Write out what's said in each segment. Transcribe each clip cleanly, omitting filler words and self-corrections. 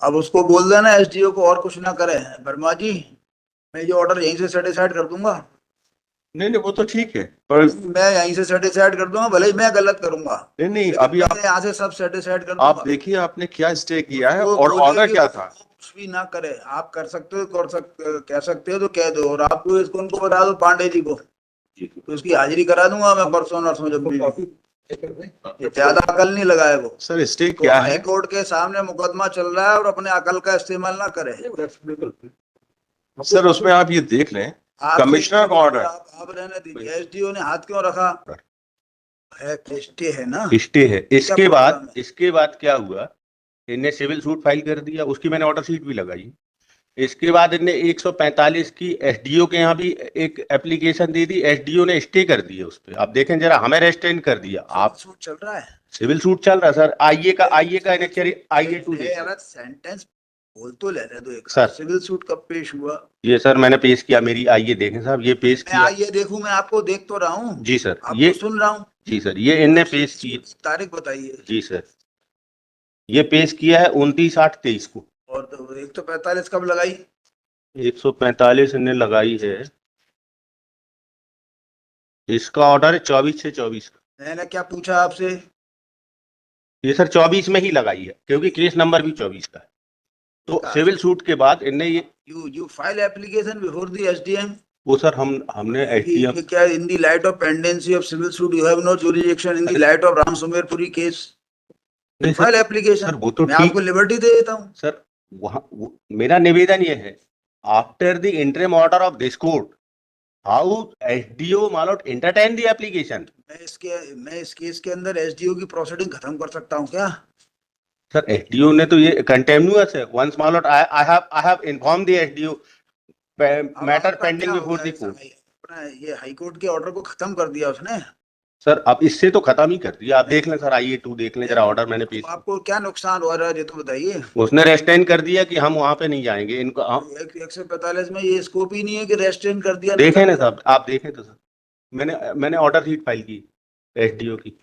अब उसको बोल देना एसडीओ को और कुछ ना करे, वर्मा जी मैं ये ऑर्डर यहीं से सेटिस्फाइड कर दूंगा। नहीं नहीं, वो तो ठीक है, पर मैं यहीं से सेटिस्फाइड कर दूंगा, भले ही मैं गलत करूंगा, नहीं नहीं, लेकिन अभी मैं यहाँ से सब सेटिस्फाइड कर आप दूंगा। देखिए आपने क्या स्टे किया है उसको और बोलिए ऑर्डर कि क्या वो था। कुछ भी ना करे, आप कर सकते हो कह सकते हो तो कह दो, और आपको इसको उनको बता दो पांडे जी को, तो उसकी हाजिरी करा दूंगा मैं परसों नरसों जब भी। ये ज्यादा अकल नहीं लगाए वो। सर स्टे तो क्या हाई है। कोर्ट के सामने मुकदमा चल रहा है और अपने अकल का इस्तेमाल ना करे। सर उसमें आप ये देख लें, आपसे कमिश्नर का ऑर्डर आप रहने दीजिए, एसडीओ ने हाथ क्यों रखा है? स्टे है ना, स्टे है। क्या प्रॉब्लम है? इसके बाद क्या हुआ, इनने सिविल सूट फाइल कर दिया, उसकी मैंने ऑर्डर शीट भी लगाई। इसके बाद इनने 145 की एसडीओ के यहाँ भी एक एप्लीकेशन दे दी, एसडीओ ने स्टे कर दिया उस पे। आप देखें जरा, हमें रेस्ट्रेंट कर दिया। आप सूट चल रहा है, सिविल सूट चल रहा है सर, आईए का इनेक्चरी IA2 देखिए। सेंटेंस बोल तो लेने दो एक। सर सिविल सूट कब पेश हुआ? ये सर मैंने पेश किया, मेरी आइए देखें साहब, ये पेश मैं किया। आइए देखूं, मैं आपको देख तो रहा हूँ, जी सर, आपको ये सुन रहा हूँ। जी सर, ये इनने पेश की। तारीख बताइए। जी सर, ये पेश किया है 29/8/23 को। और तो 145 कब लगाई? 145 इनने लगाई है, इसका ऑर्डर है 24/6/24 का। मैंने क्या पूछा आपसे? ये सर 24 में ही लगाई है, क्योंकि केस नंबर भी 24 का है। तो सिविल सूट के बाद इनने ये you file application before the SDM. वो सर हमने एसडीएम। क्या in the light of pendency of civil suit you have no jurisdiction in the light of Ram Sumerpuri case. नहीं फाइल सर, एप्लीकेशन वो तो मैं ठीक आपको लिबर्टी दे देता हूँ। सर, मेरा निवेदन ये है, after the interim order of this court, how SDO Malout entertain the application. मैं इस केस के अंदर एसडीओ की प्रोसीडिंग खत्म कर सकता हूँ क्या? सर एसडीओ ने तो ये कंटिन्यूअस है, once Malout I have inform the SDO matter आपका पेंडिंग क्या हो बिफोर गया द ऐसा? कोर्ट। अपना ये हाई कोर्ट के ऑर्डर को खत्म कर दिया उसने। सर अब इससे तो खत्म ही कर दिया, आप देख लें सर, IA2 देख लें जरा, ऑर्डर मैंने पेश। आपको क्या नुकसान हो रहा है ये तो बताइए। उसने रेस्टेन कर दिया कि हम वहां पे नहीं जाएंगे, इनको हम 145 में ये स्कोप ही नहीं है कि रेस्ट्रेन कर दिया। देखें ना साहब, आप देखें तो सर, मैंने ऑर्डर शीट फाइल की एसडीओ की।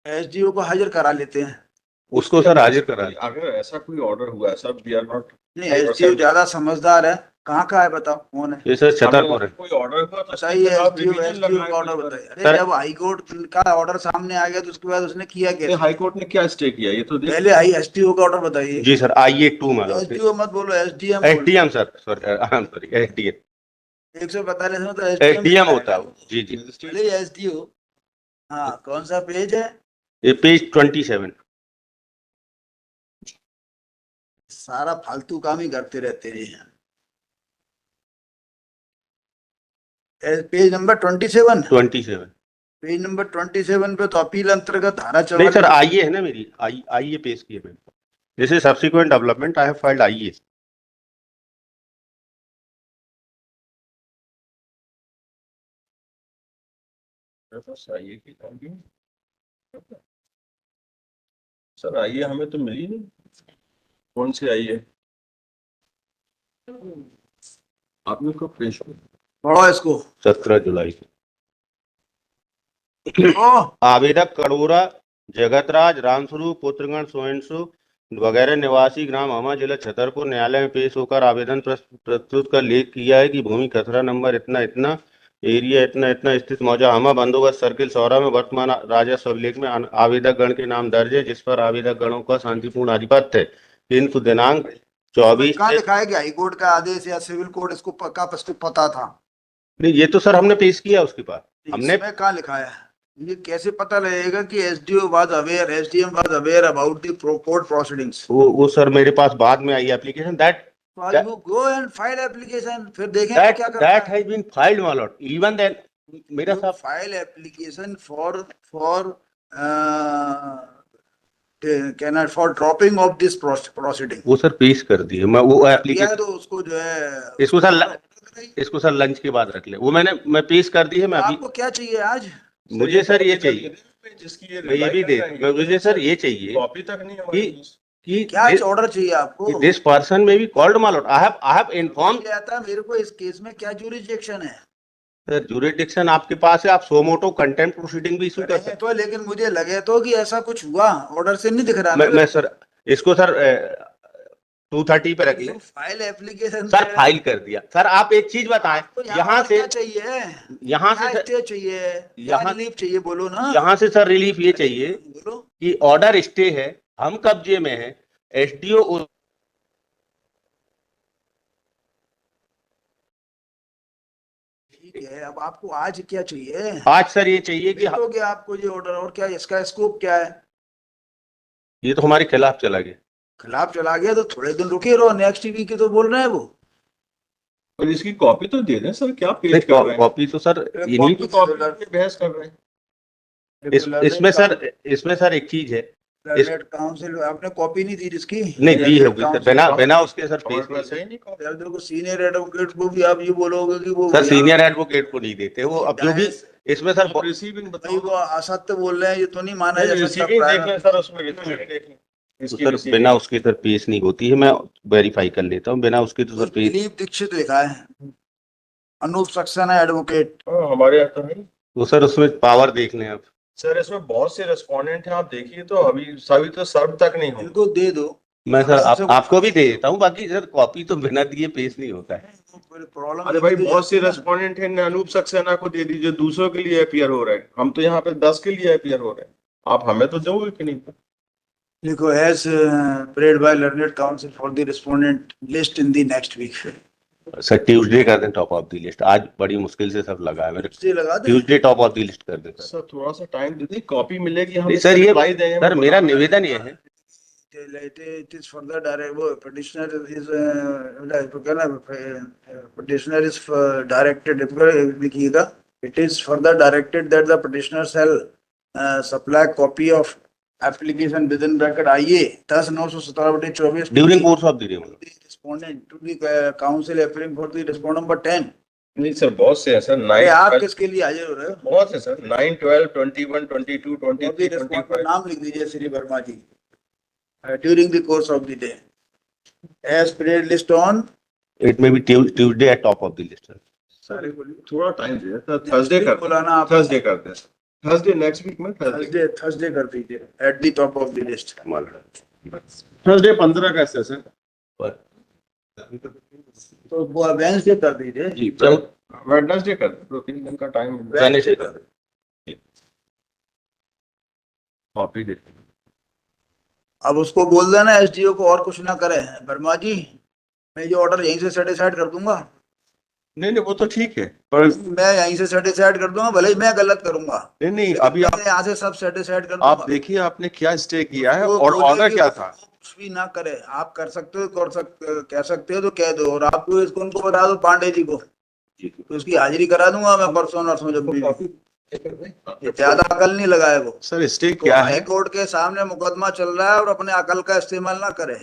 एसडीओ को हाजिर करा लेते हैं। उसको सर हाजिर करा। अगर ऐसा कोई ऑर्डर हुआ है सर, वी आर नॉट। नहीं, एसडीओ ज्यादा समझदार है। कहाँ का है बताओ, कौन है? ये सर छतरपुर है। कोई ऑर्डर हुआ तो बताइए एसडीओ का ऑर्डर बताइए। अरे जब हाई कोर्ट का ऑर्डर सामने आ गया तो उसके बाद उसने किया क्या? हाई कोर्ट ने क्या स्टे किया ये तो पहले हाई एसडीओ का ऑर्डर बताइए। जी सर, IA2 में एसडीओ मत बोलो, SDM. SDM sir, sorry SDM. 145 में तो एसडीएम होता है वो। जी जी, पहले एसडीओ। हाँ, कौन सा पेज है? ये पेज 27। सारा फालतू काम ही करते रहते हैं। Page number 27। पेज नंबर 27 पे तो अपील अंतर्गत धारा नहीं सर, 44। आइए है ना मेरी, आइए पेश किए मैंने। This is subsequent development, I have filed आइए। सर आइए हमें तो मिली नहीं, कौन सी आई है आपने कब पेश किया? पढ़ो इसको। 17 जुलाई को। ओ, आवेदक कड़ोरा जगतराज रामस्वरूप पुत्रगण सोयनसु वगैरह निवासी ग्राम हमा जिला छतरपुर न्यायालय में पेश होकर आवेदन प्रस्तुत कर लेख किया है कि भूमि खसरा नंबर इतना इतना, एरिया इतना इतना, स्थित मौजा हमा बंदोबस्त सर्किल सौरा में वर्तमान राजस्व अभिलेख में आवेदक गण के नाम दर्ज है, जिस पर आवेदक गणों का शांतिपूर्ण आधिपत्य है। किंतु दिनांक 24 कहाँ लिखा है कि हाईकोर्ट का आदेश या सिविल कोर्ट, इसको पक्का पता था? नहीं, ये तो सर हमने पेश किया उसके बाद। हमने इसमें कहाँ लिखा है? ये कैसे पता लगेगा कि SDO was aware, SDM was aware about the court proceedings? वो सर मेरे पास बाद में आई application that you go and file application, फिर देखेंगे क्या करता that है। has been filed my lord, even then मेरा साहब file application for can for dropping of this proceeding. वो सर पेश कर दिए, मैं वो दिया एप्लीकेशन तो उसको जो है इसको सर लंच के बाद रख ले, वो मैं पेश कर दी है। मैं अभी आपको क्या चाहिए आज? मुझे सर ये चाहिए, जिसकी मैं ये भी दे, मुझे सर ये चाहिए कॉपी तक नहीं हमारी। कि क्या ऑर्डर चाहिए आपको? दिस पर्सन में भी called my Lord, I have inform. आता मेरे को इस केस में क्या जुरिडिक्शन है? सर जुरिडिक्शन आपके पास है, आप सो मोटो कंटेम्प्ट प्रोसीडिंग भी इशू कर सकते तो लेकिन मुझे लगे तो कि ऐसा कुछ हुआ, ऑर्डर से नहीं दिख रहा। मैं सर इसको सर 230 पे रख ले फाइल एप्लीकेशन सर। फाइल कर दिया सर। आप एक चीज बताएं, यहाँ से क्या चाहिए, यहाँ क्या से स्टे चाहिए, यहाँ- क्या रिलीफ चाहिए, बोलो ना। यहाँ से सर रिलीफ ये चाहिए बोलो। कि ऑर्डर स्टे है, हम कब्जे में है, एसडीओ ठीक है, अब आपको आज क्या चाहिए, आज सर ये चाहिए कि तो क्या आपको ये ऑर्डर, और क्या इसका स्कोप क्या है। ये तो हमारे खिलाफ चला गया। खिलाफ चला गया तो थोड़े दिन रुके रहो, नेक्स्ट वीक की तो बोल रहे हैं वो। और इसकी कॉपी तो दे दें सर, क्या पेश कर रहे हैं? कॉपी तो सर इन्हीं कॉपी कॉपी पे बहस कर रहे हैं। इसमें सर एक चीज है, लर्नेड काउंसिल आपने कॉपी नहीं दी इसकी, नहीं दी है सर, बिना बिना उसके सर पेश और नहीं वैसे ही नहीं कॉपी। यार देखो सीनियर एडवोकेट को भी आप ये बोलोगे कि वो सर सीनियर एडवोकेट को नहीं देते वो। अब जो भी इसमें सर आप रिसीविंग भाई बताओ। वो असत्य बोल रहे हैं, ये तो नहीं माना जा सकता। रिसीविंग देख लें सर, उसमें रिसीविंग देख लें। तो इसकी सर receiving। बिना उसके सर पेश नहीं होती है। मैं वेरीफाई कर लेता हूँ, बिना उसके तो सर पेश। दिलीप दीक्षित लिखा है, अनूप सक्सेना एडवोकेट। हाँ, हमारे यहाँ तो है। तो सर उसमें पावर देख लें आप। सर इसमें बहुत से रेस्पोंडेंट हैं, आप देखिए तो अभी सभी तो सर्व तक नहीं होंगे। इनको दे दो। मैं सर आपको भी दे देता हूँ, बाकी सर कॉपी तो बिना दिए पेश नहीं होता है। प्रॉब्लम अरे भाई बहुत से रेस्पोंडेंट हैं, अनूप सक्सेना को दे दीजिए, दूसरों के लिए अपीयर हो रहे हैं। हम तो यहाँ पे 10 के लिए अपीयर हो रहे हैं, आप हमें तो दोगे कि नहीं? देखो as prayed by learned counsel for the respondent list in the next week. Sir Tuesday कर दें टॉप ऑफ द लिस्ट। आज बड़ी मुश्किल से सब लगा है मेरे। लगा दे। Tuesday top of the list कर दें सर थोड़ा सा टाइम दे दी, कॉपी मिलेगी, हम नहीं सर, ये reply देंगे। सर मेरा निवेदन ये है। It is further direct, वो petitioner is directed, लिखिएगा, it is further directed that the petitioner shall supply copy of application within bracket IA 10/9/17/24 during course of the day. respondent to the council appearing for the respondent number 10। नहीं sir, बहुत से हैं sir. अरे 9 आप किसके लिए हाजिर हो रहे हो? बहुत है सर, 9, 12, 21, 22, 23, respondent 25। नाम लिख दीजिए श्री वर्मा जी। During the course of the day as period list on it may be Tuesday at top of the list. सारे बोलिए। थोड़ा टाइम दे सर, थर्सडे कर, बुलाना आप, थर्सडे करते हैं सर, थर्सडे नेक्स्ट वीक में, थर्सडे कर दीजिए at the top of the list. Thursday 15 का सेशन। तो वो वेडनेसडे कर दीजिए जी सर, वेडनेसडे कर दे, 2-3 दिन का टाइम वेडनेसडे कर दें। कॉपी दे। अब उसको बोल देना एसडीओ को और कुछ ना करे। वर्मा जी मैं ये ऑर्डर यहीं से सेटिस्फाइड कर दूंगा, नहीं नहीं वो तो ठीक है, पर मैं यहीं से सेटिस्फाइड कर दूंगा, भले ही मैं गलत करूंगा। नहीं नहीं अभी आप यहाँ से सब सेटिस्फाइड कर दूंगा। आप देखिए आपने क्या स्टे किया है वो और बोलिए ऑर्डर कि क्या वो था। कुछ भी ना करे, आप कर सकते हो, कह सकते हो तो कह दो, और आपको इसको उनको बता दो पांडे जी को, तो उसकी हाजिरी करा दूंगा मैं परसों नरसों जब भी। ये ज्यादा अकल नहीं लगाए वो। सर स्टे क्या है? हाई कोर्ट के सामने मुकदमा चल रहा है और अपने अकल का इस्तेमाल ना करे।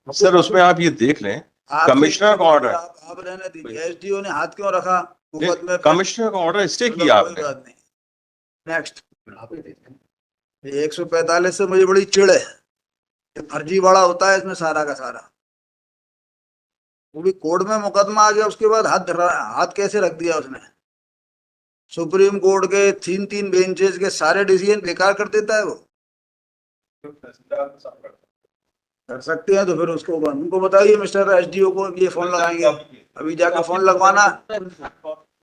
सर उसमें आप ये देख लें, आप कमिश्नर का ऑर्डर, आप रहने दीजिए, एसडीओ ने हाथ क्यों रखा मुकदमे पे? कमिश्नर का ऑर्डर स्टे चलो, किया कोई आपने। बात नहीं। नेक्स्ट 145 से मुझे बड़ी चिढ़ है, ये फर्जी बड़ा होता है इसमें सारा का सारा। वो भी कोर्ट में मुकदमा आ गया, उसके बाद हाथ कैसे रख दिया उसने? सुप्रीम कोर्ट के 3 बेंचेस के सारे डिसीजन बेकार कर देता है वो। कर सकते हैं तो फिर उसको उनको बताइए मिस्टर एसडीओ को, ये फोन लगाएंगे, अभी जाकर फोन लगवाना।